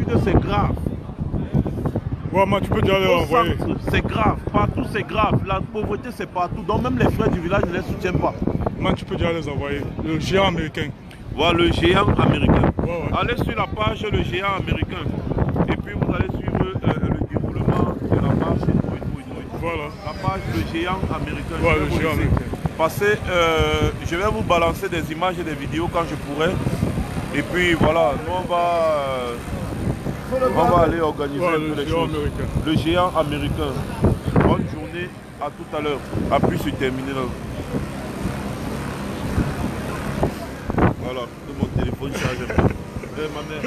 que c'est grave. Ouais, moi, tu peux déjà les envoyer. C'est grave, partout c'est grave. La pauvreté c'est partout. Donc même les frères du village ne les soutiennent pas. Man, tu peux déjà les envoyer. Le géant américain. Voilà le géant américain. Ouais. Allez sur la page le géant américain. Et puis vous allez suivre le déroulement de la marche. Voilà. La page le géant américain. Ouais, le géant américain. Passez, je vais vous balancer des images et des vidéos quand je pourrai. Et puis voilà, nous on va aller organiser un peu les choses. Le géant américain. Bonne journée, à tout à l'heure. À plus, c'est terminé là. Voilà, tout mon téléphone charge un peu. Ma mère.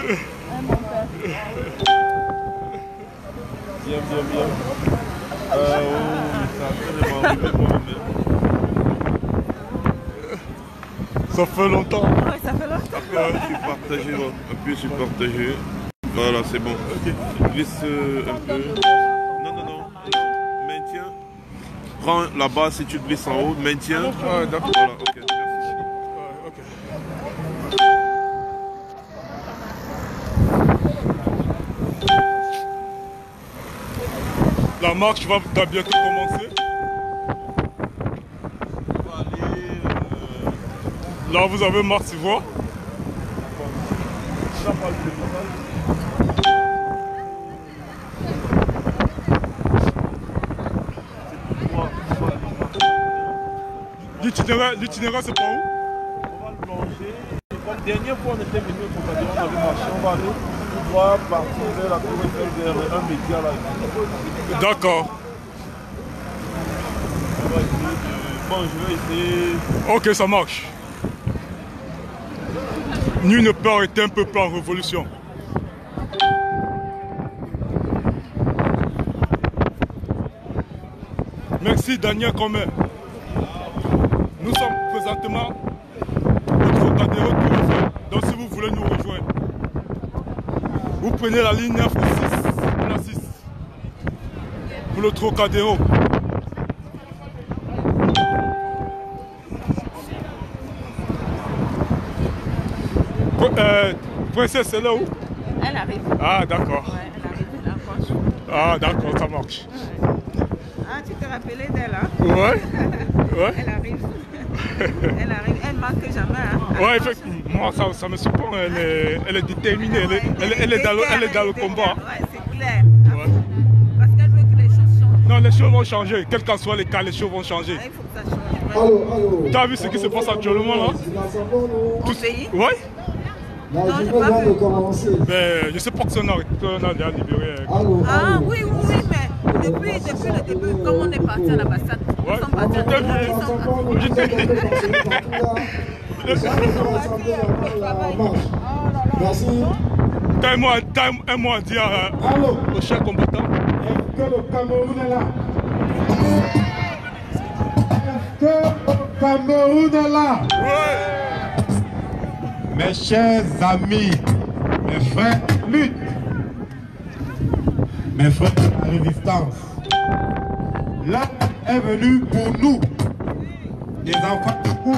Bien. Ça fait longtemps. Ouais, ça fait longtemps. Appuie sur partager. Voilà, c'est bon. Glisse un peu. Non. Maintiens. Prends la base si tu glisses en haut. Maintiens. Ouais, d'accord. Voilà, ok. La marche va bientôt commencer. Là, vous avez marche, tu vois. L'itinéraire, c'est pas où? On va le plonger. Comme dernière fois, on était venu au Trocadéro, on avait marché, on va aller tout droit partir vers la tour Eiffel, vers un média là. D'accord. Bon, je vais essayer. Ok, ça marche. Nul ne peut arrêter un peuple en révolution. Merci Daniel Comet. Nous sommes présentement au Trocadéro de Tour. Donc si vous voulez nous rejoindre, vous prenez la ligne 9 ou 6. On a 6. Pour le Trocadéro. Princesse, c'est là où? Elle arrive. Ah, d'accord. Ouais, elle arrive là, franchement. Ah, d'accord, ça marche. Ouais. Ah, tu te rappelais d'elle, hein? Ouais. Elle arrive. Elle manque jamais, hein? Ouais, effectivement. Moi, ça me surprend. Elle est déterminée. Elle est dans le combat. Ouais, c'est clair. Ouais. Parce qu'elle veut que les choses changent. Non, les choses vont changer. Quel qu'en soit les cas, les choses vont changer. Il faut que ça change. Allô. Tu as vu ce qui se passe actuellement là? Tout pays? Ouais. La journée vient de commencer. Mais je sais pas que c'est on a déjà libéré. Ah oui, mais depuis le début, comme on est parti à l'ambassade, Ouais. ils sont partis à Merci. T'as un mot à dire aux chers combattants. Est-ce que le Cameroun est là? Est-ce que le Cameroun est là? Ouais. Mes chers amis, mes frères lutte, mes frères de la résistance, l'heure est venue pour nous, les enfants de Kou,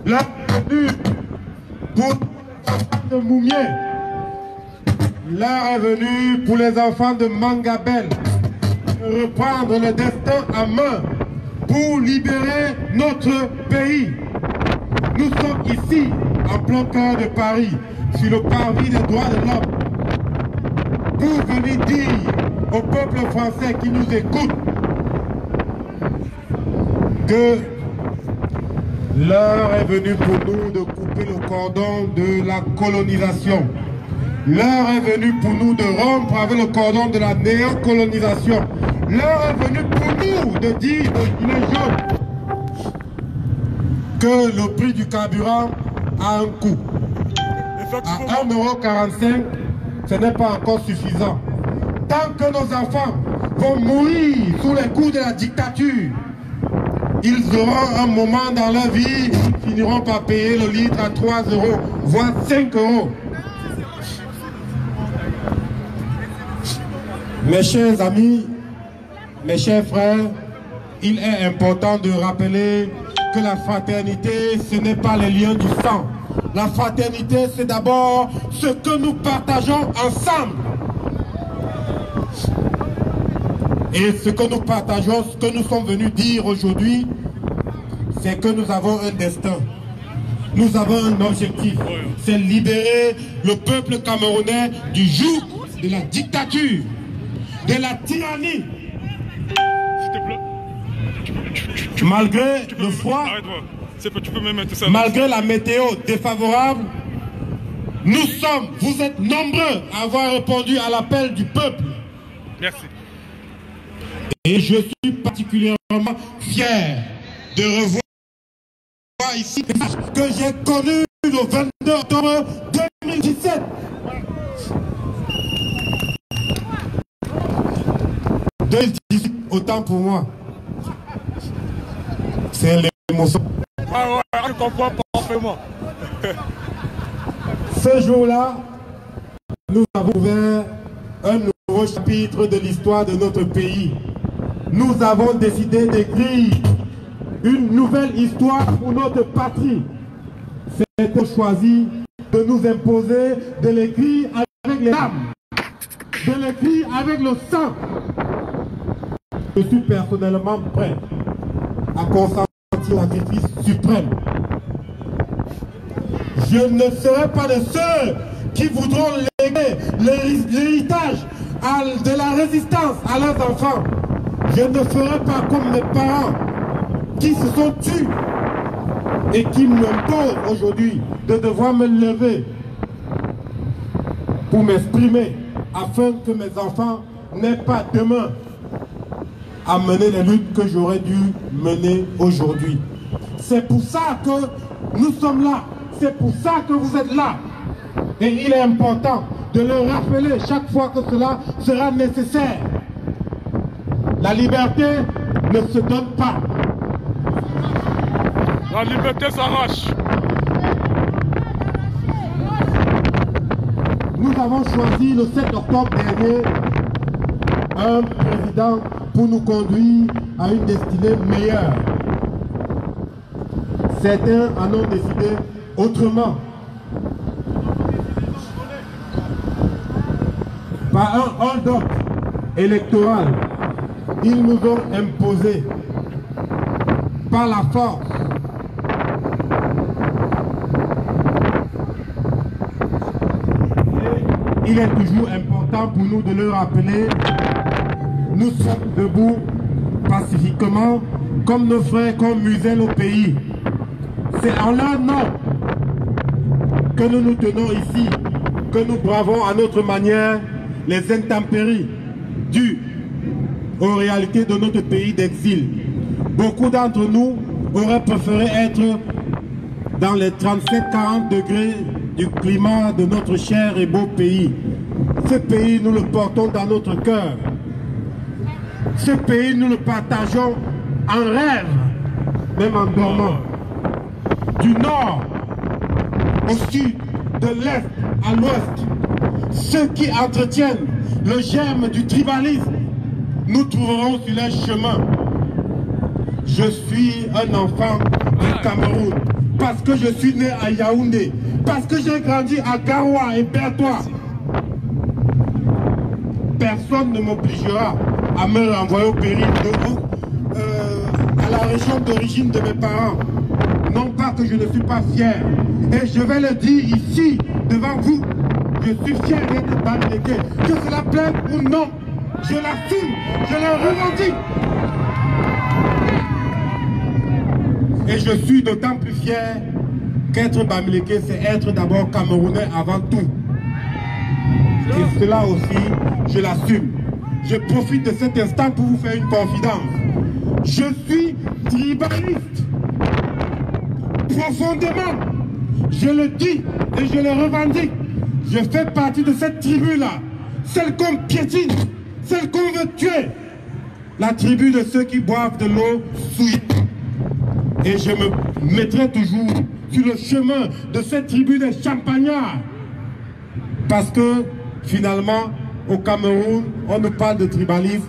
l'heure est venue pour les enfants de Moumié, l'heure est venue pour les enfants de Mangabel, de reprendre le destin en main pour libérer notre pays. Nous sommes ici, en plein cœur de Paris, sur le parvis des droits de l'homme, pour venir dire au peuple français qui nous écoute que l'heure est venue pour nous de couper le cordon de la colonisation. L'heure est venue pour nous de rompre avec le cordon de la néocolonisation. L'heure est venue pour nous de dire aux gilets jaunes que le prix du carburant a un coût. À 1,45 €, ce n'est pas encore suffisant. Tant que nos enfants vont mourir sous les coups de la dictature, ils auront un moment dans leur vie, ils finiront par payer le litre à 3 €, voire 5 €. Mes chers amis, mes chers frères, il est important de rappeler que la fraternité, ce n'est pas les liens du sang. La fraternité, c'est d'abord ce que nous partageons ensemble. Et ce que nous partageons, ce que nous sommes venus dire aujourd'hui, c'est que nous avons un destin. Nous avons un objectif. C'est libérer le peuple camerounais du joug de la dictature, de la tyrannie. Malgré le froid, malgré la météo défavorable, vous êtes nombreux à avoir répondu à l'appel du peuple. Merci. Et je suis particulièrement fier de revoir ici que j'ai connu le 22 octobre 2017. 2018, autant pour moi. C'est l'émotion. Ah ouais, je comprends parfaitement. Ce jour-là, nous avons ouvert un nouveau chapitre de l'histoire de notre pays. Nous avons décidé d'écrire une nouvelle histoire pour notre patrie. C'est choisi de nous imposer de l'écrire avec les âmes, de l'écrire avec le sang. Je suis personnellement prêt à consentir un sacrifice suprême. Je ne serai pas de ceux qui voudront léguer l'héritage de la résistance à leurs enfants. Je ne ferai pas comme mes parents qui se sont tués et qui m'imposent aujourd'hui de devoir me lever pour m'exprimer afin que mes enfants n'aient pas demain à mener les luttes que j'aurais dû mener aujourd'hui. C'est pour ça que nous sommes là. C'est pour ça que vous êtes là. Et il est important de le rappeler chaque fois que cela sera nécessaire. La liberté ne se donne pas. La liberté s'arrache. Nous avons choisi le 7 octobre dernier un président pour nous conduire à une destinée meilleure. Certains en ont décidé autrement. Par un hold-up électoral, ils nous ont imposé par la force il est toujours important pour nous de le rappeler. Nous sommes debout pacifiquement comme nos frères qui ont musé nos pays. C'est en leur nom que nous nous tenons ici, que nous bravons à notre manière les intempéries dues aux réalités de notre pays d'exil. Beaucoup d'entre nous auraient préféré être dans les 37-40 degrés du climat de notre cher et beau pays. Ce pays, nous le portons dans notre cœur. Ce pays, nous le partageons en rêve, même en dormant. Du nord au sud, de l'est à l'ouest, ceux qui entretiennent le germe du tribalisme, nous trouverons sur leur chemin. Je suis un enfant du Cameroun, parce que je suis né à Yaoundé, parce que j'ai grandi à Garoua et Bertois. Personne ne m'obligera à me renvoyer au péril à la région d'origine de mes parents. Non pas que je ne suis pas fier. Et je vais le dire ici, devant vous. Je suis fier d'être Bamileke. Que cela plaise ou non, je l'assume, je le revendique. Et je suis d'autant plus fier qu'être Bamileke, c'est être d'abord Camerounais avant tout. Et cela aussi, je l'assume. Je profite de cet instant pour vous faire une confidence. Je suis tribaliste. Profondément. Je le dis et je le revendique. Je fais partie de cette tribu-là. Celle qu'on piétine. Celle qu'on veut tuer. La tribu de ceux qui boivent de l'eau souillée. Et je me mettrai toujours sur le chemin de cette tribu des champagnards. Parce que finalement, au Cameroun, on nous parle de tribalisme.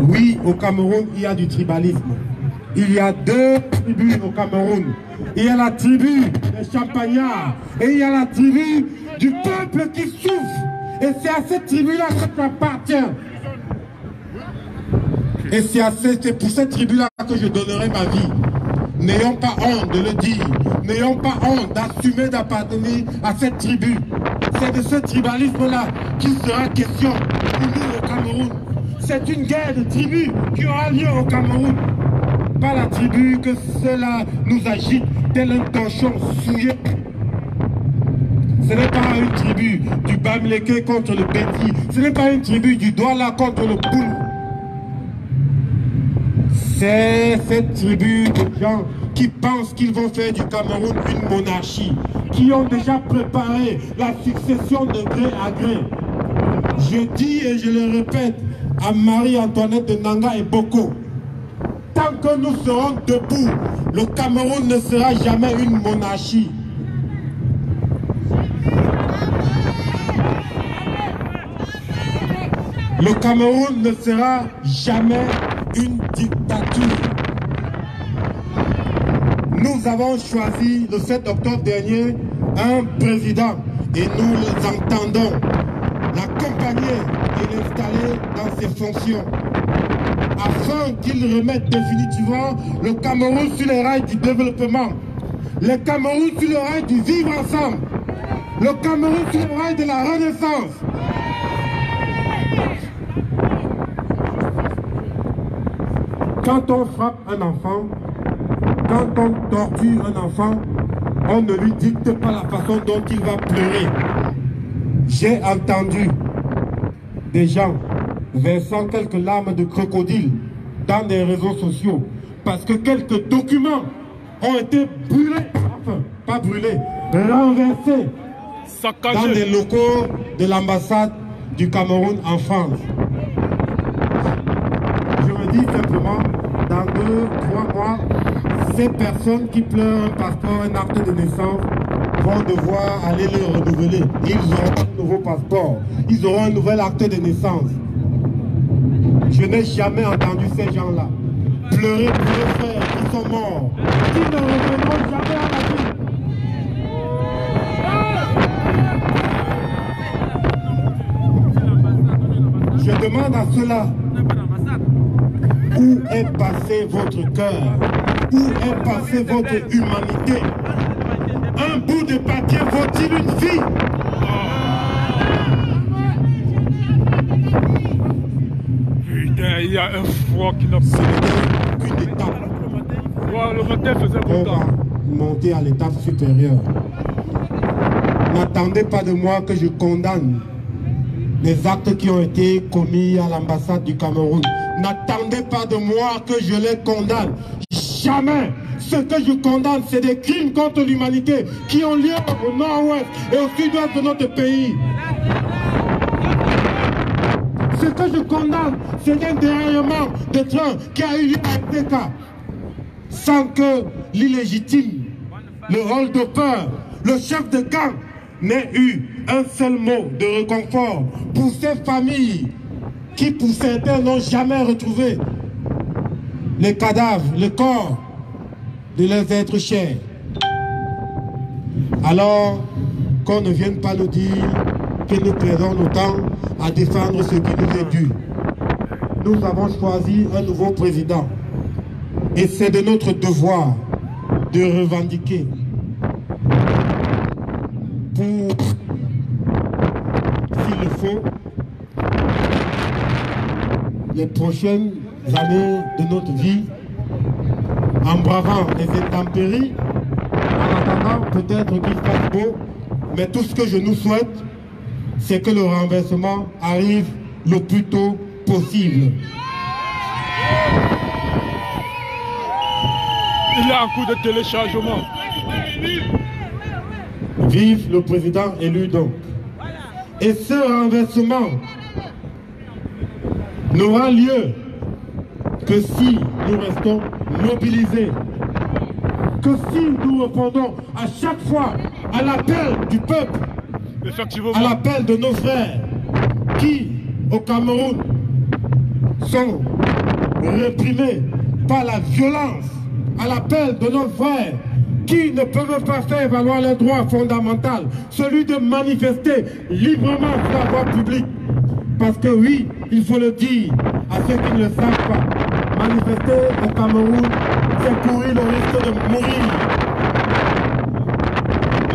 Oui, au Cameroun, il y a du tribalisme. Il y a deux tribus au Cameroun. il y a la tribu des Champagnards, et il y a la tribu du peuple qui souffre. Et c'est à cette tribu-là que tu appartiens. Et c'est pour cette tribu-là que je donnerai ma vie. N'ayons pas honte de le dire. N'ayons pas honte d'assumer d'appartenir à cette tribu. C'est de ce tribalisme-là qu'il sera question pour nous au Cameroun. C'est une guerre de tribus qui aura lieu au Cameroun. Pas la tribu que cela nous agite telle un torchon souillé. Ce n'est pas une tribu du Bamileke contre le Béti. Ce n'est pas une tribu du Douala contre le Poul. C'est cette tribu de gens qui pensent qu'ils vont faire du Cameroun une monarchie, qui ont déjà préparé la succession de gré à gré. Je dis et je le répète à Marie-Antoinette de Nanga et Boko, tant que nous serons debout, le Cameroun ne sera jamais une monarchie. Le Cameroun ne sera jamais une dictature. Nous avons choisi le 7 octobre dernier un président et nous entendons l'accompagner et l'installer dans ses fonctions afin qu'il remette définitivement le Cameroun sur les rails du développement, le Cameroun sur les rails du vivre ensemble, le Cameroun sur les rails de la renaissance. Quand on frappe un enfant, quand on torture un enfant, on ne lui dicte pas la façon dont il va pleurer. J'ai entendu des gens versant quelques larmes de crocodile dans des réseaux sociaux parce que quelques documents ont été brûlés, enfin pas brûlés, renversés dans des locaux de l'ambassade du Cameroun en France. Je me dis simplement, dans 2-3 mois, ces personnes qui pleurent un passeport, un acte de naissance, vont devoir aller le renouveler. Ils auront un nouveau passeport, ils auront un nouvel acte de naissance. Je n'ai jamais entendu ces gens-là pleurer pour les frères qui sont morts, qui ne reviendront jamais à la vie. Je demande à ceux-là, où est passé votre cœur? Où est passée votre humanité? Un bout de papier vaut-il une vie? Putain, il y a un froid qui n'a pas Une étape. Le matin faisait On beau temps. va monter à l'étape supérieure. N'attendez pas de moi que je condamne les actes qui ont été commis à l'ambassade du Cameroun. N'attendez pas de moi que je les condamne. Jamais. Ce que je condamne, c'est des crimes contre l'humanité qui ont lieu au nord-ouest et au sud-ouest de notre pays. Ce que je condamne, c'est un déraillement de train qui a eu lieu à TK sans que l'illégitime, le hold-upper, le chef de gang n'ait eu un seul mot de réconfort pour ces familles qui, pour certains, n'ont jamais retrouvé les cadavres, le corps de leurs êtres chers. Alors qu'on ne vienne pas nous dire que nous perdons notre temps à défendre ce qui nous est dû. Nous avons choisi un nouveau président et c'est de notre devoir de revendiquer pour, s'il le faut, les prochaines années de notre vie, en bravant les intempéries, en attendant peut-être qu'il fasse beau, mais tout ce que je nous souhaite, c'est que le renversement arrive le plus tôt possible. Il y a un coup de téléchargement. Vive le président élu donc. Et ce renversement n'aura lieu que si nous restons mobilisés, que si nous répondons à chaque fois à l'appel du peuple, à l'appel de nos frères qui, au Cameroun, sont réprimés par la violence, à l'appel de nos frères qui ne peuvent pas faire valoir leur droit fondamental, celui de manifester librement sur la voie publique. Parce que oui, il faut le dire à ceux qui ne le savent pas, manifester au Cameroun, c'est courir le risque de mourir.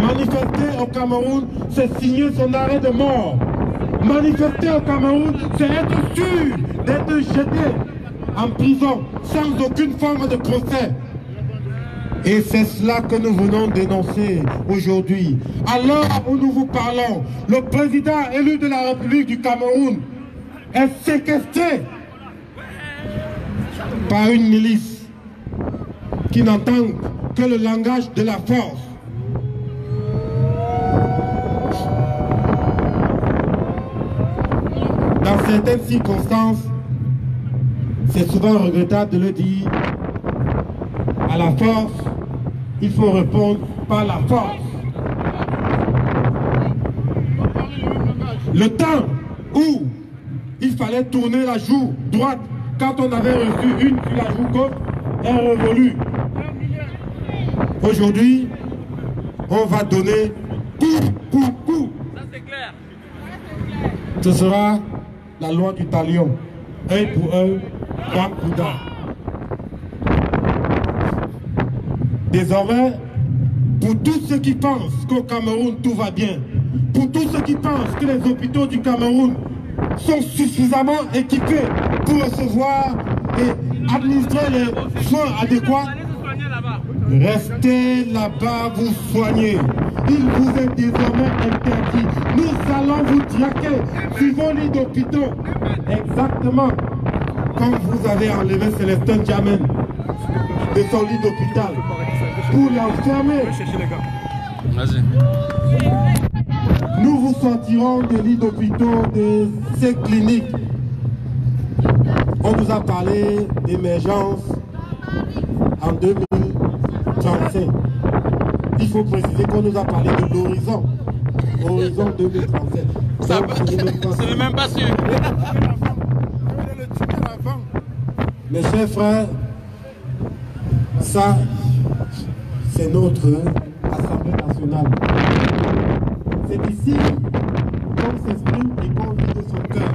Manifester au Cameroun, c'est signer son arrêt de mort. Manifester au Cameroun, c'est être sûr d'être jeté en prison sans aucune forme de procès. Et c'est cela que nous venons dénoncer aujourd'hui. À l'heure où nous vous parlons, le président élu de la République du Cameroun est séquestré par une milice qui n'entend que le langage de la force. Dans certaines circonstances, c'est souvent regrettable de le dire, à la force, il faut répondre par la force. Le temps où il fallait tourner la joue droite quand on avait reçu une sur la joue gauche est révolu. Aujourd'hui, on va donner coup. Ça c'est clair. Ce sera la loi du talion. Un pour un, trois pour deux. Désormais, pour tous ceux qui pensent qu'au Cameroun tout va bien, pour tous ceux qui pensent que les hôpitaux du Cameroun sont suffisamment équipés pour recevoir et administrer les soins adéquats, restez là-bas, vous soignez. Il vous est désormais interdit. Nous allons vous traquer sur vos lits d'hôpitaux. Exactement comme vous avez enlevé Célestin Djamène de son lit d'hôpital pour l'enfermer. Nous vous sortirons des lits d'hôpitaux de ces cliniques. On nous a parlé d'émergence en 2035. Il faut préciser qu'on nous a parlé de l'horizon. Horizon 2037. C'est même pas sûr. Mes chers frères, ça, c'est notre Assemblée nationale. C'est ici qu'on s'exprime et qu'on vit de son cœur.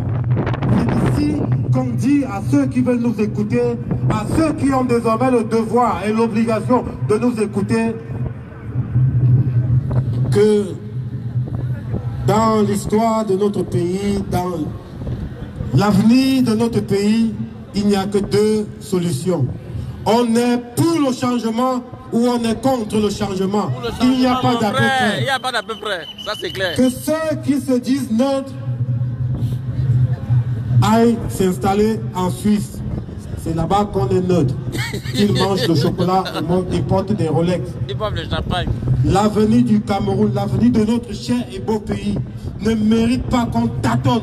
C'est ici qu'on dit à ceux qui veulent nous écouter, à ceux qui ont désormais le devoir et l'obligation de nous écouter, que dans l'histoire de notre pays, dans l'avenir de notre pays, il n'y a que deux solutions. On est pour le changement ou on est contre le changement. Il n'y a pas d'à peu près. Il n'y a pas d'à peu près, ça c'est clair. Que ceux qui se disent neutres aillent s'installer en Suisse. C'est là-bas qu'on est neutre. Ils mangent le chocolat et portent des Rolex. Ils boivent le champagne. L'avenir du Cameroun, l'avenir de notre cher et beau pays ne mérite pas qu'on tâtonne.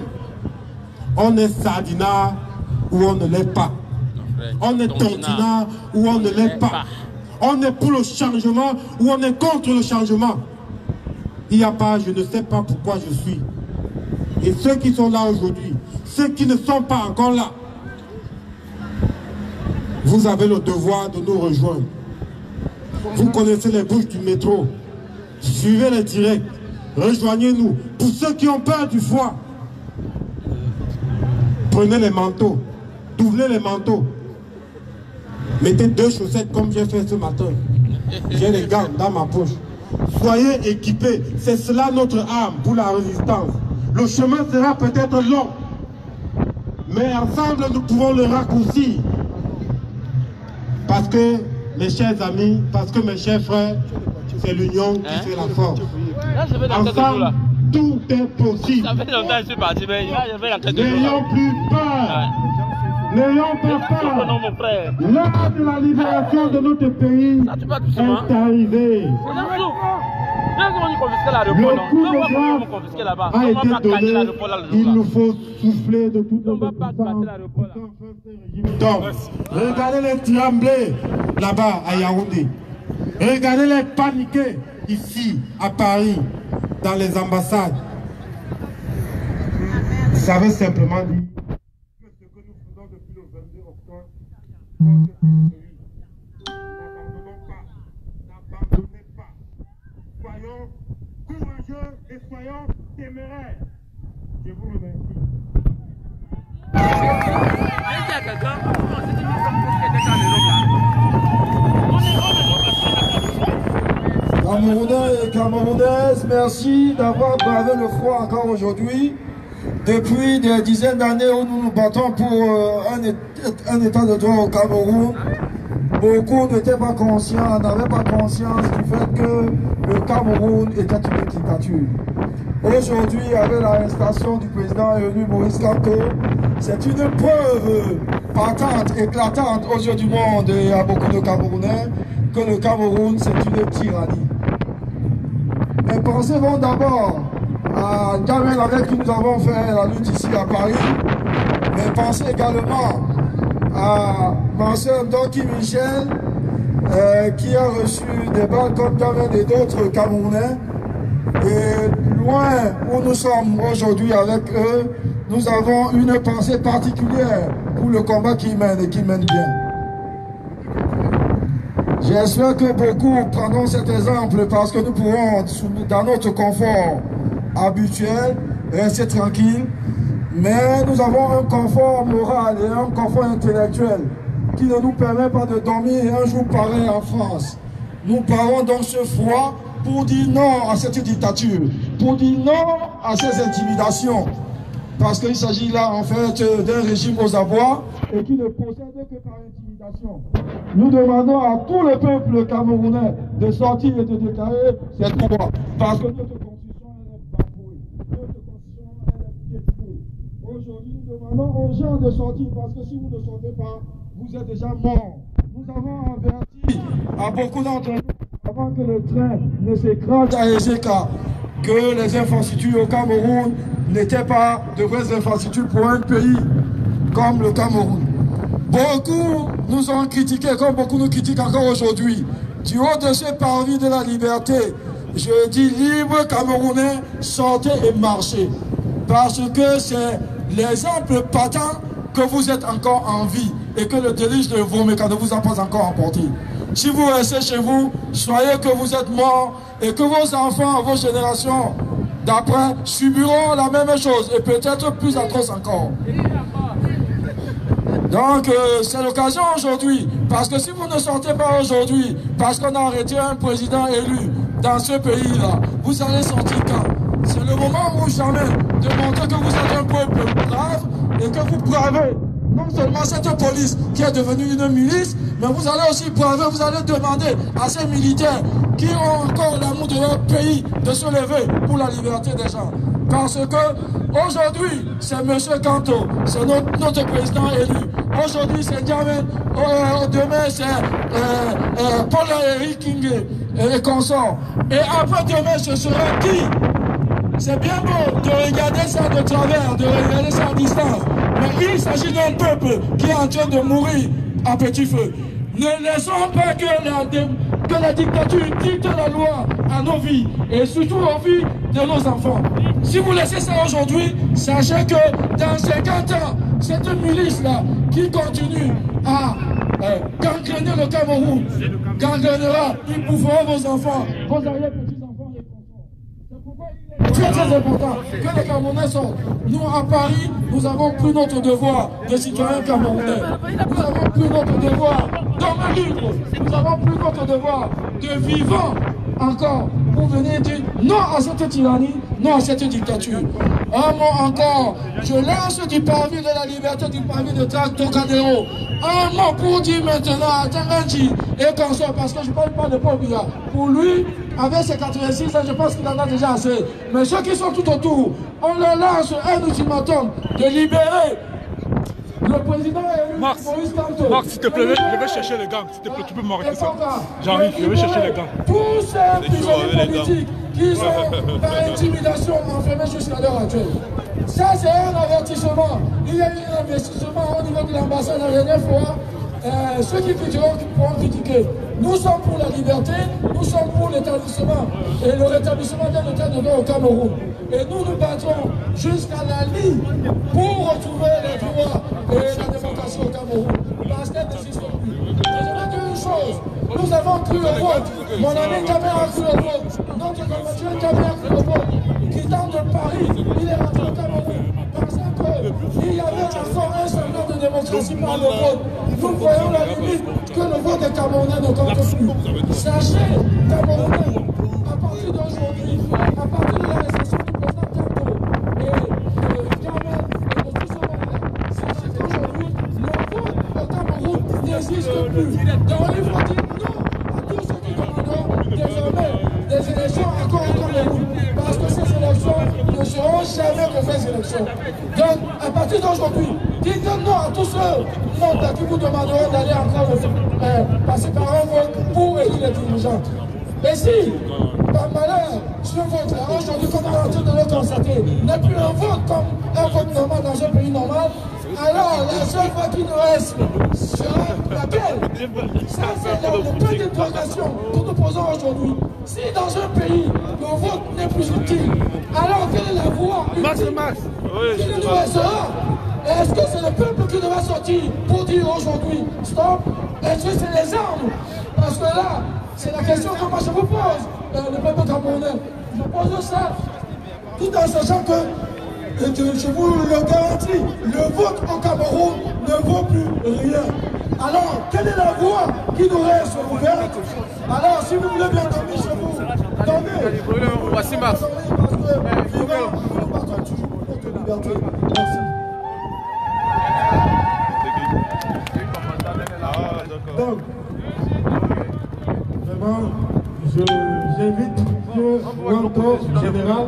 On est sardinard ou on ne l'est pas. On est tontinard ou on ne l'est pas. On est pour le changement ou on est contre le changement. Il n'y a pas, je ne sais pas pourquoi je suis. Et ceux qui sont là aujourd'hui, ceux qui ne sont pas encore là, vous avez le devoir de nous rejoindre. Vous connaissez les bouches du métro. Suivez les directs. Rejoignez-nous. Pour ceux qui ont peur du froid, prenez les manteaux. Doublez les manteaux. Mettez 2 chaussettes comme j'ai fait ce matin. J'ai les gants dans ma poche. Soyez équipés. C'est cela notre arme pour la résistance. Le chemin sera peut-être long, mais ensemble nous pouvons le raccourcir. Parce que, mes chers amis, parce que mes chers frères, c'est l'union qui fait la force. Ensemble, tout est possible. N'ayons plus peur. N'ayons pas peur. L'heure de la libération de notre pays est arrivée. Le coup de grâce a été donné. Il nous faut souffler de toute notre puissance. Regardez-les trembler là-bas à Yaoundé. Regardez-les paniquer ici à Paris, dans les ambassades. Ça veut simplement dire que ce que nous faisons depuis le 22 octobre, n'abandonnons pas. et soyons téméraires. Je vous remercie. Camerounais et Camerounaises, merci d'avoir bravé le froid encore aujourd'hui. Depuis des dizaines d'années où nous nous battons pour un état de droit au Cameroun, beaucoup n'étaient pas conscients, n'avaient pas conscience du fait que le Cameroun était une dictature. Aujourd'hui, avec l'arrestation du président élu Maurice Kamto, c'est une preuve patente, éclatante aux yeux du monde et à beaucoup de Camerounais que le Cameroun, c'est une tyrannie. Mes pensées vont d'abord à Ndamel avec qui nous avons fait la lutte ici à Paris. Mes pensées également à Marcel Ndoki Michel qui a reçu des balles comme Ndamel et d'autres Camerounais. Et loin où nous sommes aujourd'hui avec eux, nous avons une pensée particulière pour le combat qu'ils mènent et qu'ils mènent bien. J'espère que beaucoup prendront cet exemple parce que nous pourrons, dans notre confort habituel, rester tranquille. Mais nous avons un confort moral et un confort intellectuel qui ne nous permet pas de dormir un jour pareil en France. Nous parlons donc ce froid pour dire non à cette dictature, pour dire non à ces intimidations. Parce qu'il s'agit là en fait d'un régime aux abois et qui ne procède que par intimidation. Nous demandons à tout le peuple camerounais de sortir et de déclarer cette droit. Parce que notre constitution est bafouée, notre constitution est piétinée. Aujourd'hui, nous demandons aux gens de sortir parce que si vous ne sortez pas, vous êtes déjà morts. Nous avons averti à beaucoup d'entre nous avant que le train ne s'écrase à Ezeka que les infrastructures au Cameroun n'étaient pas de vraies infrastructures pour un pays comme le Cameroun. Beaucoup nous ont critiqués, comme beaucoup nous critiquent encore aujourd'hui. Du haut de ce parvis de la liberté, je dis libre Camerounais, sortez et marchez. Parce que c'est l'exemple patent que vous êtes encore en vie et que le déluge de vos mécas ne vous a pas encore emporté. Si vous restez chez vous, soyez que vous êtes morts et que vos enfants, vos générations d'après subiront la même chose et peut-être plus atroce encore. Donc c'est l'occasion aujourd'hui, parce que si vous ne sortez pas aujourd'hui, parce qu'on a arrêté un président élu dans ce pays-là, vous allez sortir quand? C'est le moment ou jamais de montrer que vous êtes un peuple brave et que vous bravez non seulement cette police qui est devenue une milice, mais vous allez aussi braver, vous allez demander à ces militaires qui ont encore l'amour de leur pays de se lever pour la liberté des gens. Parce que aujourd'hui, c'est M. Kamto, c'est notre président élu. Aujourd'hui, c'est Ndamel, demain, c'est Paul-Henri Kingé et les consorts. Et après demain, ce sera qui? C'est bien beau de regarder ça de travers, de regarder ça à distance. Mais il s'agit d'un peuple qui est en train de mourir à petit feu. Ne laissons pas que la dictature dicte la loi à nos vies et surtout aux vies de nos enfants. Si vous laissez ça aujourd'hui, sachez que dans 50 ans, cette milice-là qui continue à gangréner le Cameroun, gangrénera, ils boufferont vos enfants, vos arrière-petits-enfants et consorts. C'est pourquoi il est très très important que les Camerounais sortent. Nous, à Paris, nous avons pris notre devoir de citoyens camerounais. Nous avons pris notre devoir d'hommes libres. Nous avons pris notre devoir de vivants encore pour venir dire non à cette tyrannie, non à cette dictature. Un mot encore, je lance du parvis de la liberté, du parvis de Tractocadéro. Un mot pour dire maintenant à Tanganji et consort, parce que je ne parle pas de Paul Biya. Pour lui, avec ses 86 ans, je pense qu'il en a déjà assez. Mais ceux qui sont tout autour, on leur lance un ultimatum de libérer le président élu Maurice Kamto. Max, s'il te plaît, je vais chercher les gants. S'il te plaît, tu peux m'arrêter ça. J'arrive, je vais chercher les gants. Tous ces prisonniers politiques qui sont par intimidation enfermés jusqu'à l'heure actuelle. Ça, c'est un avertissement. Il y a eu un investissement au niveau de l'ambassade la dernière fois. Ceux qui critiqueront pourront critiquer. Nous sommes pour la liberté, nous sommes pour l'établissement et le rétablissement d'un état de droit au Cameroun. Et nous nous battrons jusqu'à la ligne pour retrouver les droits et la démocratie au Cameroun. Parce qu'elle n'existe plus. Je vais dire une chose, nous avons cru au vote. Mon ami Kamé a cru au vote. Notre compatriote Kamé a cru au vote. quittant de Paris, il est rentré au Cameroun. Parce qu'il y avait encore un semblant de démocratie par le vote. Nous voyons la limite que le vote des Camerounais ne compte plus. Sachez, Camerounais, à partir d'aujourd'hui, à partir de la récession du président Kanto et de Gamel et de tout ce monde-là, sachez qu'aujourd'hui, le vote au Cameroun n'existe plus. Donc il faut dire non à tous ceux qui demandent désormais des élections encore au Cameroun. Parce que ces élections ne seront jamais que ces élections. Donc, à partir d'aujourd'hui, dites non à tous ceux qui vous demanderont d'aller encore passer par un vote pour élire les dirigeants. Et si, par malheur, ce vote-là, aujourd'hui, comme on est en train de le constater, n'est plus un vote comme un vote normal dans un pays normal, alors la seule voie qui nous reste sera laquelle? Ça, c'est le point d'interrogation que nous posons aujourd'hui. Si dans un pays, le vote n'est plus utile, alors quelle est la voie utile qui nous restera? Est-ce que c'est le peuple qui devra sortir pour dire aujourd'hui stop? Est-ce que c'est les armes? Parce que là, c'est la question que moi je vous pose, le peuple camerounais. Je pose ça tout en sachant que, je vous le garantis, le vote au Cameroun ne vaut plus rien. Alors, quelle est la voie qui nous reste ouverte? Alors, si vous voulez bien dormir chez vous, dormez. Voici Max. Parce que, nous battons toujours pour notre liberté. Merci. Donc, vraiment, j'invite M. Wanto, général,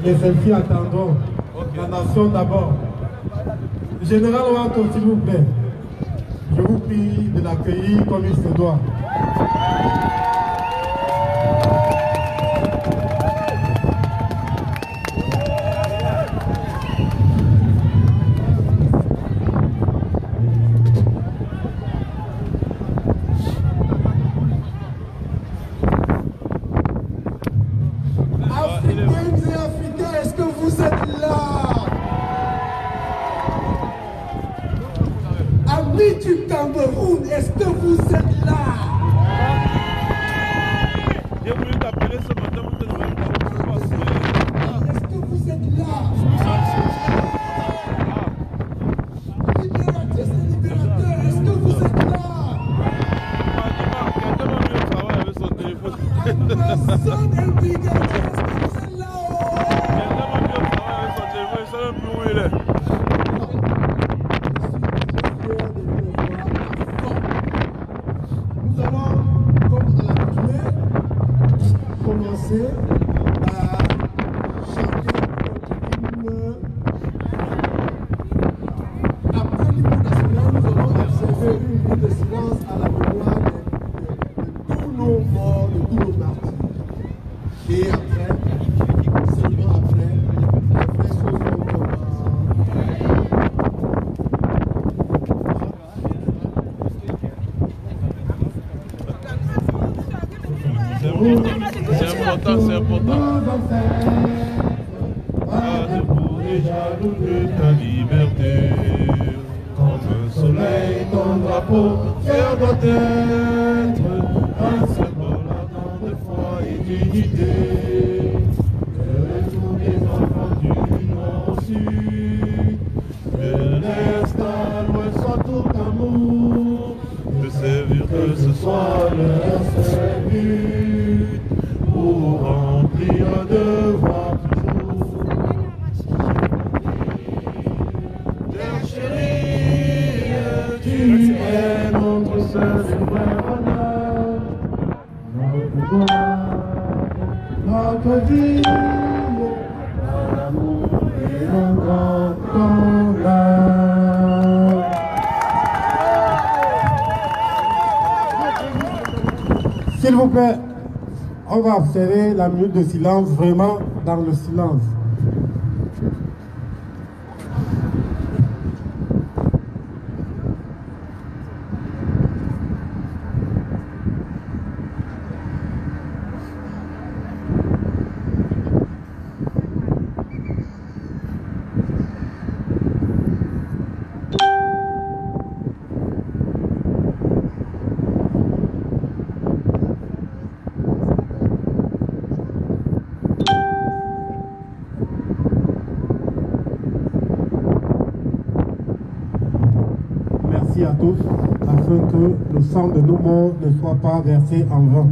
les selfies attendront. La nation d'abord. Général Wanto, s'il vous plaît, je vous prie de l'accueillir comme il se doit. Est-ce que vous êtes là? J'ai voulu t'appeler ce matin, mais tu ne veux pas. Est-ce que vous êtes là? Libératrice et libérateur, est-ce que vous êtes là? Quelqu'un m'a mis au travail avec son téléphone. Personne est brigadier, est-ce que vous êtes là? Quelqu'un m'a mis au travail avec son téléphone, il ne sait même plus où il est. Nous allons, comme à l'habitude, commencer à chanter notre hymne. Après l'hymne national, nous allons observer une minute de silence à la mémoire de tous nos morts, de tous nos martyrs. Et après, seulement après, les frères seront C'est important, c'est important. Pas debout et jaloux de ta liberté. Comme un soleil, ton drapeau, fier doit être un symbole ardent de foi et d'unité. Que tous les enfants du Nord au Sud, de l'Est à l'Ouest soient tout amour, de servir que ce soit leur seul but, pour remplir un devoir toujours. Terre chérie, tu es notre seul et vrai bonheur, notre gloire, notre vie, l'amour et le grand honneur. S'il vous plaît, on va observer la minute de silence vraiment dans le silence. à tous afin que le sang de nos morts ne soit pas versé en vain.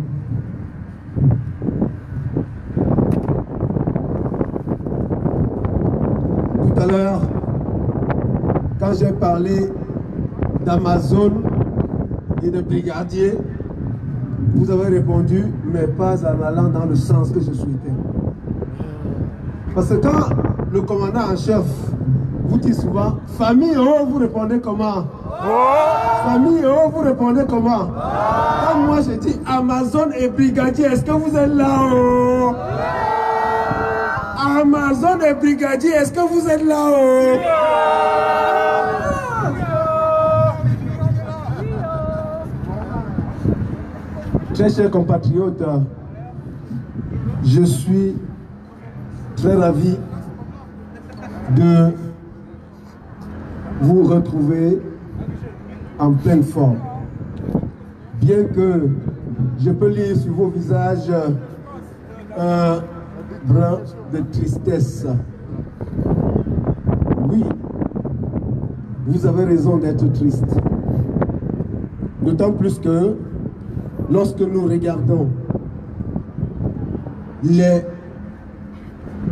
Tout à l'heure, quand j'ai parlé d'Amazon et de brigadier, vous avez répondu, mais pas en allant dans le sens que je souhaitais. Parce que quand le commandant en chef vous dit souvent, famille, oh, vous répondez comment? Famille, oh, vous répondez comment? Quand moi je dis Amazon et brigadier, est-ce que vous êtes là-haut? Amazon et brigadier, est-ce que vous êtes là-haut? Très chers compatriotes, je suis très ravi de vous retrouver en pleine forme. Bien que je peux lire sur vos visages un brin de tristesse. Oui, vous avez raison d'être triste. D'autant plus que lorsque nous regardons les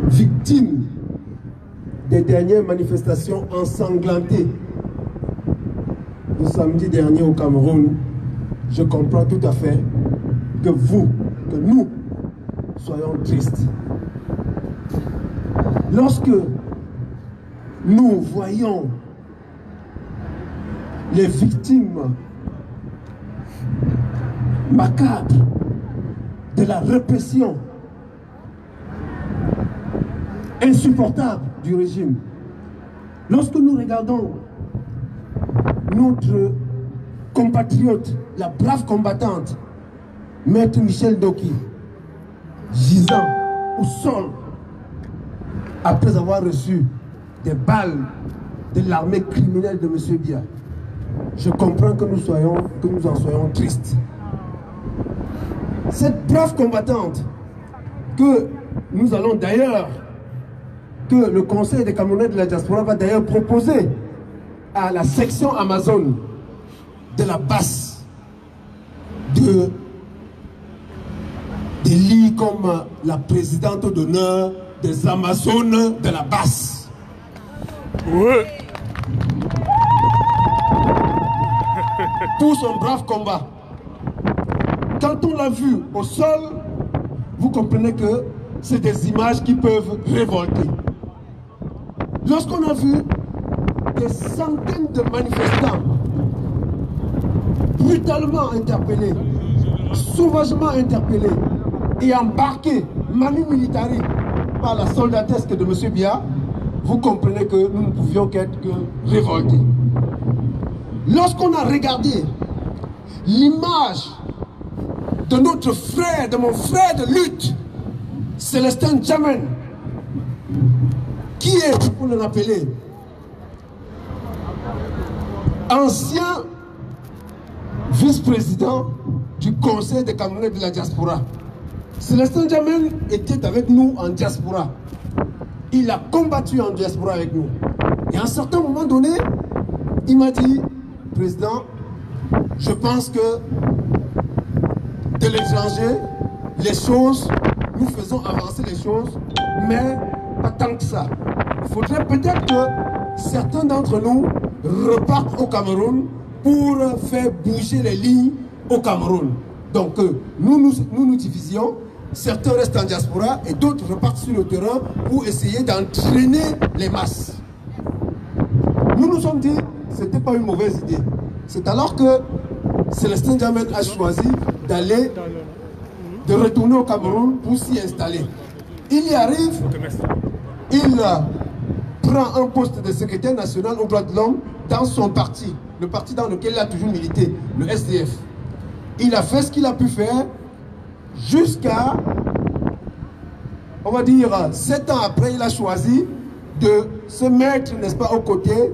victimes des dernières manifestations ensanglantées du samedi dernier au Cameroun, je comprends tout à fait que nous soyons tristes. Lorsque nous voyons les victimes macabres de la répression insupportable du régime, lorsque nous regardons notre compatriote, la brave combattante, Maître Michel Doki, gisant au sol après avoir reçu des balles de l'armée criminelle de M. Biya, je comprends que nous en soyons tristes. Cette brave combattante que nous allons d'ailleurs, que le Conseil des Camerounais de la diaspora va d'ailleurs proposer à la section Amazon de la basse de d'élire comme la présidente d'honneur des Amazones de la basse. Ouais. Pour son brave combat. Quand on l'a vu au sol, vous comprenez que c'est des images qui peuvent révolter. Lorsqu'on a vu des centaines de manifestants brutalement interpellés, sauvagement interpellés et embarqués manu militari par la soldatesque de M. Biya, vous comprenez que nous ne pouvions qu'être que révoltés. Lorsqu'on a regardé l'image de notre frère, de mon frère de lutte, Célestin Djamen, qui est, pour l'appeler, ancien vice-président du Conseil des Camerounais de la diaspora. Célestin Djamen était avec nous en diaspora. Il a combattu en diaspora avec nous. Et à un certain moment donné, il m'a dit, Président, je pense que de l'étranger, les choses, nous faisons avancer les choses, mais pas tant que ça. Il faudrait peut-être que certains d'entre nous repartent au Cameroun pour faire bouger les lignes au Cameroun. Donc nous divisions, certains restent en diaspora et d'autres repartent sur le terrain pour essayer d'entraîner les masses. Nous nous sommes dit que ce n'était pas une mauvaise idée. C'est alors que Célestin Djamen a choisi de retourner au Cameroun pour s'y installer. Il y arrive, il prend un poste de secrétaire national aux droits de l'homme dans son parti, le parti dans lequel il a toujours milité, le SDF. Il a fait ce qu'il a pu faire jusqu'à, on va dire, 7 ans après, il a choisi de se mettre, n'est-ce pas, aux côtés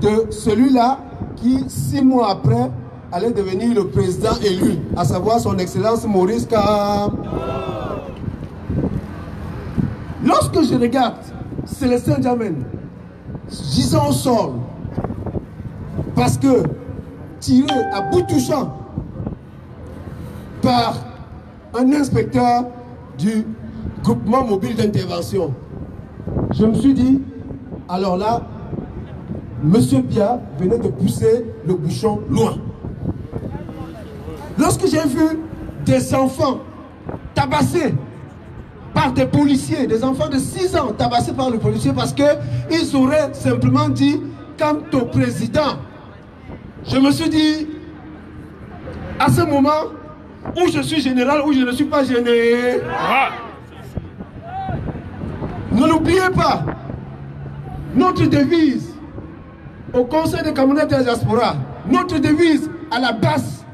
de celui-là qui, 6 mois après, allait devenir le président élu, à savoir son Excellence Maurice Kamto. Lorsque je regarde Célestin Djamen gisant au sol, parce que tiré à bout touchant par un inspecteur du groupement mobile d'intervention. Je me suis dit, alors là, Monsieur Biya venait de pousser le bouchon loin. Lorsque j'ai vu des enfants tabassés par des policiers, des enfants de 6 ans tabassés par le policier parce qu'ils auraient simplement dit quant au président, je me suis dit, à ce moment où je suis général, où je ne suis pas général, ne l'oubliez pas, notre devise au Conseil des Camerounais de la diaspora, notre devise à la base,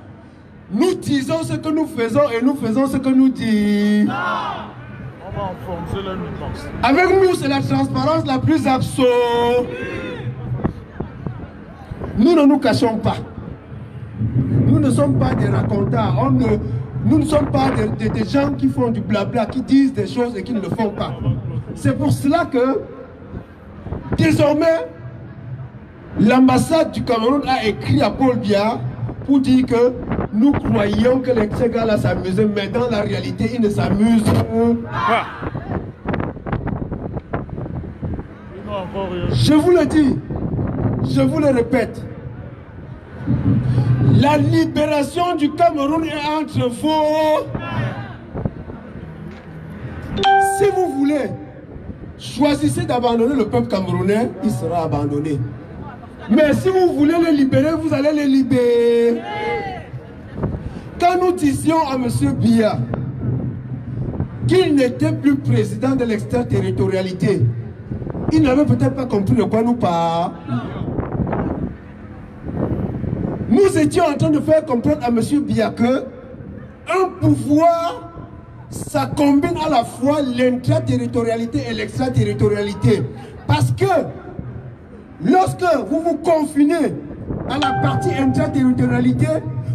nous disons ce que nous faisons et nous faisons ce que nous disons. Avec nous, c'est la transparence la plus absolue. Nous ne nous cachons pas. Nous ne sommes pas des racontants. Nous ne sommes pas des gens qui font du blabla, qui disent des choses et qui ne le font pas. C'est pour cela que, désormais, l'ambassade du Cameroun a écrit à Paul Biya pour dire que nous croyons que ces gars-là s'amusaient, mais dans la réalité, ils ne s'amusent pas. Je vous le dis, je vous le répète, la libération du Cameroun est entre vous. Si vous voulez, choisissez d'abandonner le peuple camerounais, il sera abandonné. Mais si vous voulez le libérer, vous allez le libérer. Quand nous disions à M. Biya qu'il n'était plus président de l'extraterritorialité, il n'avait peut-être pas compris de quoi nous parlons. Nous étions en train de faire comprendre à M. Biya que un pouvoir, ça combine à la fois l'intraterritorialité et l'extraterritorialité. Parce que lorsque vous vous confinez à la partie intraterritorialité,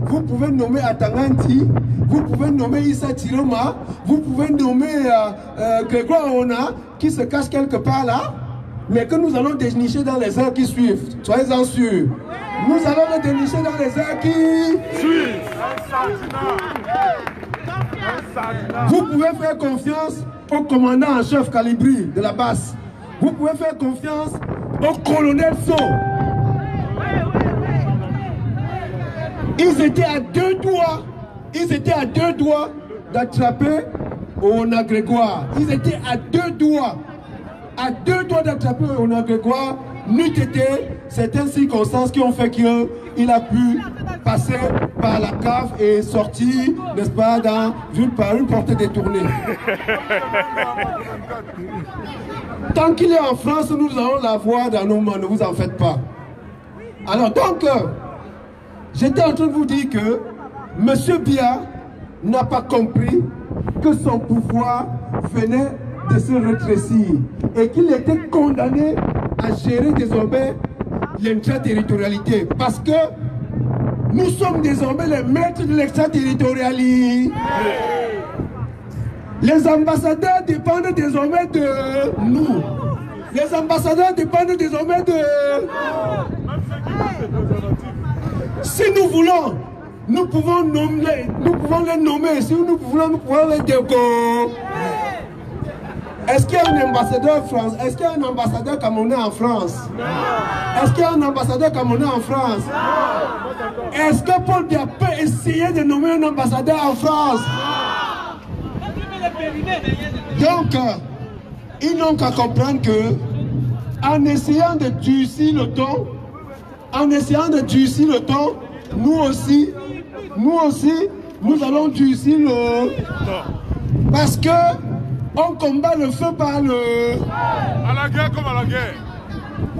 vous pouvez nommer Atanganti, vous pouvez nommer Issa Tiroma, vous pouvez nommer Grégoire Ona qui se cache quelque part là, mais que nous allons dénicher dans les heures qui suivent. Soyez-en sûrs. Nous allons le dénicher dans les heures qui suivent. Vous pouvez faire confiance au commandant en chef Calibri de la base. Vous pouvez faire confiance au colonel So. Ils étaient à 2 doigts. Ils étaient à 2 doigts d'attraper Ona Grégoire. Ils étaient à 2 doigts. À 2 doigts d'attraper Ona Grégoire. N'eût été certaines circonstances qui ont fait qu'il a pu passer par la cave et sortir, n'est-ce pas, par une portée détournée. Tant qu'il est en France, nous allons la voir dans nos mains, ne vous en faites pas. Alors donc, j'étais en train de vous dire que M. Biya n'a pas compris que son pouvoir venait de se rétrécir et qu'il était condamné à gérer désormais l'intraterritorialité. Parce que nous sommes désormais les maîtres de l'extraterritorialité. Les ambassadeurs dépendent désormais de nous. Les ambassadeurs dépendent désormais de... Si nous voulons, nous pouvons les nommer. Si nous voulons, nous pouvons les décorer. Est-ce qu'il y a un ambassadeur France? Est-ce qu'il y a un ambassadeur camerounais en France? Est-ce qu'il y a un ambassadeur camerounais en France? Est-ce que Paul Biya peut essayer de nommer un ambassadeur en France? Donc, ils n'ont qu'à comprendre que, en essayant de durcir le ton, nous aussi, nous allons durcir le... Parce que on combat le feu par le... À la guerre comme à la guerre.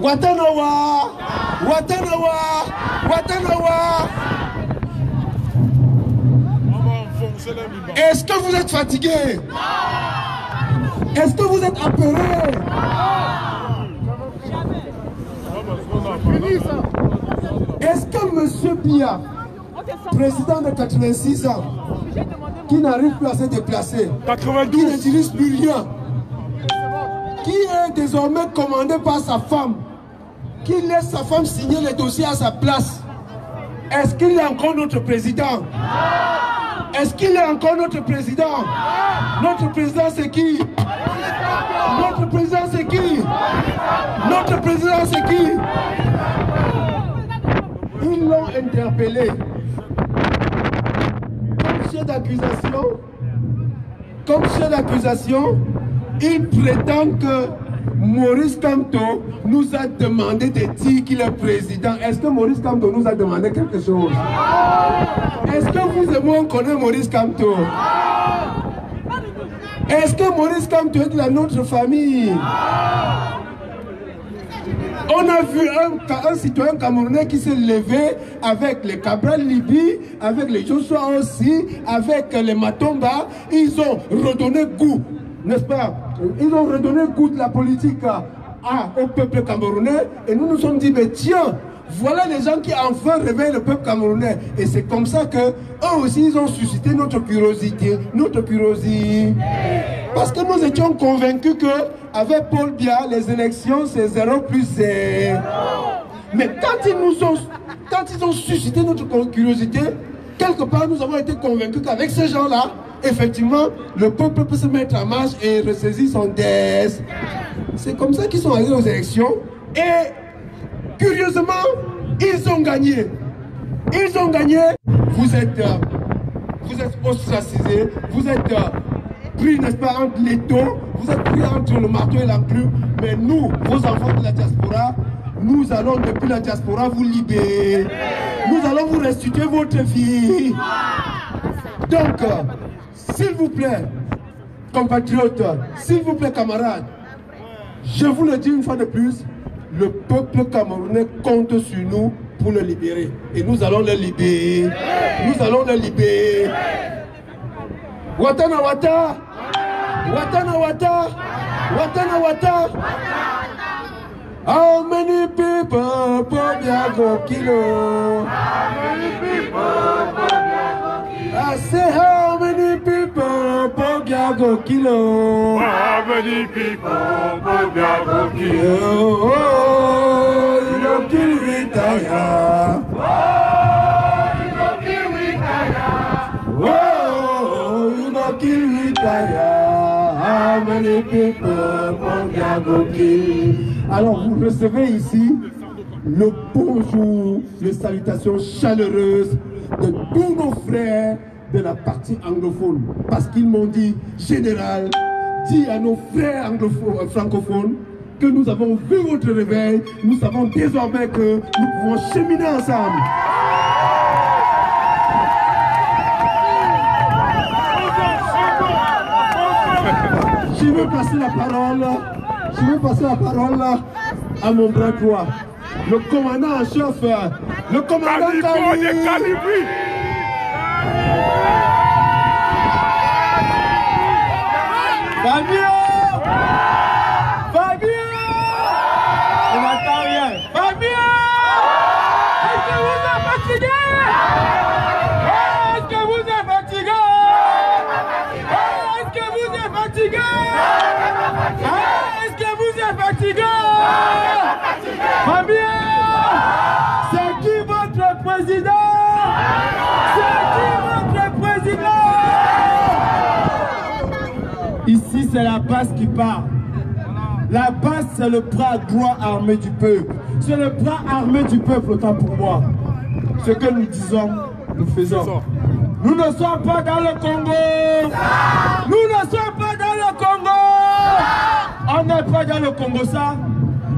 Watanawa, Watanawa, Watanawa. Est-ce que vous êtes fatigué? Est-ce que vous êtes apeuré? Est-ce que M. Biya, président de 86 ans, qui n'arrive plus à se déplacer, 92. qui ne dirige plus rien, qui est désormais commandé par sa femme, qui laisse sa femme signer les dossiers à sa place, Est-ce qu'il est encore notre président? Est-ce qu'il est encore notre président? Notre président c'est qui? Notre président c'est qui? Notre président c'est qui? Ils l'ont interpellé. Comme chef d'accusation, ils prétendent que Maurice Kamto nous a demandé de dire qu'il est président. Est-ce que Maurice Kamto nous a demandé quelque chose? Est-ce que vous et moi on connaît Maurice Kamto? Est-ce que Maurice Kamto est de la notre famille? On a vu un citoyen camerounais qui s'est levé avec les Cabral Libi, avec les Joshua aussi, avec les Matomba. Ils ont redonné goût, n'est-ce pas? Ils ont redonné goût de la politique au peuple camerounais. Et nous nous sommes dit, mais tiens, voilà les gens qui enfin réveillent le peuple camerounais. Et c'est comme ça que eux aussi, ils ont suscité notre curiosité. Notre curiosité. Parce que nous étions convaincus que avec Paul Biya, les élections, c'est 0 plus 0. Mais quand ils ont suscité notre curiosité, quelque part, nous avons été convaincus qu'avec ces gens-là, effectivement, le peuple peut se mettre en marche et ressaisir son destin. C'est comme ça qu'ils sont allés aux élections. Et curieusement, ils ont gagné. Ils ont gagné. Vous êtes ostracisés, vous êtes pris, n'est-ce pas, entre l'étau, vous êtes pris entre le marteau et l'enclume. Mais nous, vos enfants de la diaspora, nous allons depuis la diaspora vous libérer. Nous allons vous restituer votre vie. Donc, s'il vous plaît, compatriotes, s'il vous plaît, camarades, je vous le dis une fois de plus, le peuple camerounais compte sur nous pour le libérer. Et nous allons le libérer. Nous allons le libérer. Watana Wata! Watana Wata! Watana Wata! How many people Bobia go kilo? How many people Bobia go kilo? I say how many people Bobia go kilo? How many people Bobia go kilo? Oh, you don't kill retire. Oh, you don't kill retire. Oh, you don't kill retire. How many people Bobia go kill? Alors vous recevez ici le bonjour, les salutations chaleureuses de tous nos frères de la partie anglophone. Parce qu'ils m'ont dit, général, dis à nos frères francophones que nous avons vu votre réveil, nous savons désormais que nous pouvons cheminer ensemble. Je veux passer la parole à mon bras droit, le commandant en chef, le commandant Kalibri. Fabien! Fabien! On n'entend rien. Fabien! Est-ce que vous êtes fatigué? Est-ce que vous êtes fatigué? Est-ce que vous êtes fatigué? Est-ce que vous êtes fatigué? Fabien! C'est qui votre président? C'est qui votre président? Ici, c'est la base qui parle. La base, c'est le bras droit armé du peuple. C'est le bras armé du peuple, autant pour moi. Ce que nous disons, nous faisons. Nous ne sommes pas dans le Congo. Nous ne sommes pas dans le Congo. On n'est pas dans le Congo, ça.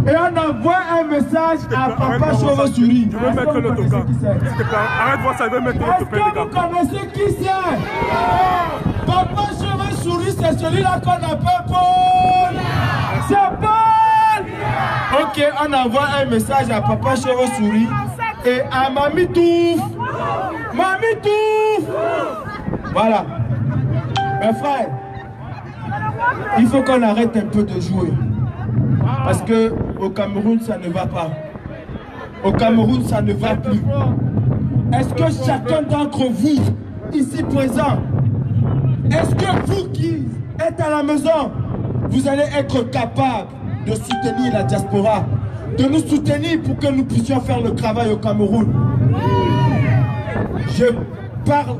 Et on envoie un message à Papa Chauve-souris. Je veux mettre le token. Arrête de voir ça, je veux mettre le token. Est-ce que vous connaissez qui c'est? Papa Chauve-souris, c'est celui-là qu'on appelle Paul. C'est Paul. Ok, on envoie un message à Papa Chauve-souris et à Mamie Touf. Mamie Touf. Voilà. Mes frères, il faut qu'on arrête un peu de jouer. Parce que au Cameroun, ça ne va pas. Au Cameroun, ça ne va plus. Est-ce que chacun d'entre vous, ici présent, est-ce que vous qui êtes à la maison, vous allez être capable de soutenir la diaspora, de nous soutenir pour que nous puissions faire le travail au Cameroun? Je parle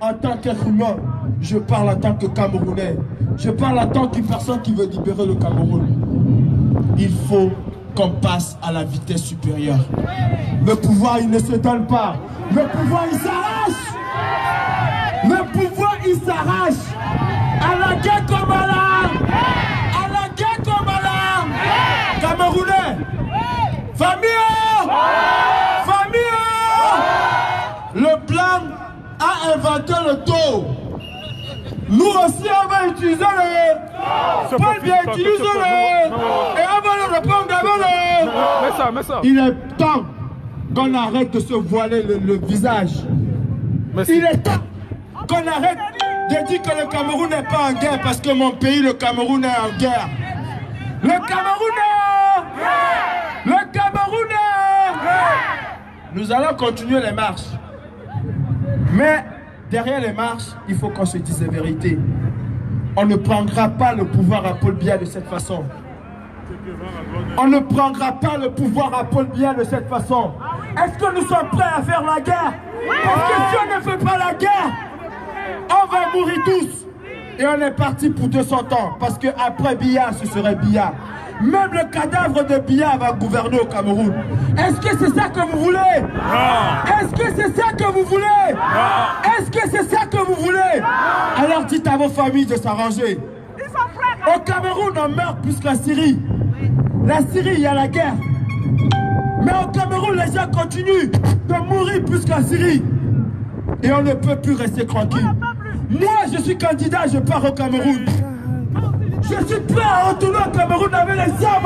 en tant qu'être humain. Je parle en tant que Camerounais. Je parle en tant que personne qui veut libérer le Cameroun. Il faut qu'on passe à la vitesse supérieure. Le pouvoir, il ne se donne pas. Le pouvoir, il s'arrache. Le pouvoir, il s'arrache. À la guerre comme à l'arme. À la guerre comme à l'arme. Camerounais. Famille. Famille. Le blanc a inventé le taux. Nous aussi, on va utiliser le... Paul bien utiliser le... Et on va le reprendre devant le... Mets ça. Il est temps qu'on arrête de se voiler le visage. Merci. Il est temps qu'on arrête de dire que le Cameroun n'est pas en guerre parce que mon pays, le Cameroun, est en guerre. Le Cameroun est... Le Cameroun est... Nous allons continuer les marches. Mais... derrière les marches, il faut qu'on se dise la vérité. On ne prendra pas le pouvoir à Paul Biya de cette façon. On ne prendra pas le pouvoir à Paul Biya de cette façon. Est-ce que nous sommes prêts à faire la guerre? Parce que si on ne fait pas la guerre, on va mourir tous. Et on est parti pour 200 ans. Parce qu'après Biya, ce serait Biya. Même le cadavre de Biya va gouverner au Cameroun. Est-ce que c'est ça que vous voulez? Est-ce que c'est ça que vous voulez? Est-ce que c'est ça que vous voulez? Alors dites à vos familles de s'arranger. Au Cameroun, on meurt plus que la Syrie. La Syrie, il y a la guerre. Mais au Cameroun, les gens continuent de mourir plus que la Syrie. Et on ne peut plus rester tranquille. Moi, je suis candidat, je pars au Cameroun. Je suis prêt à retourner au Cameroun avec les armes.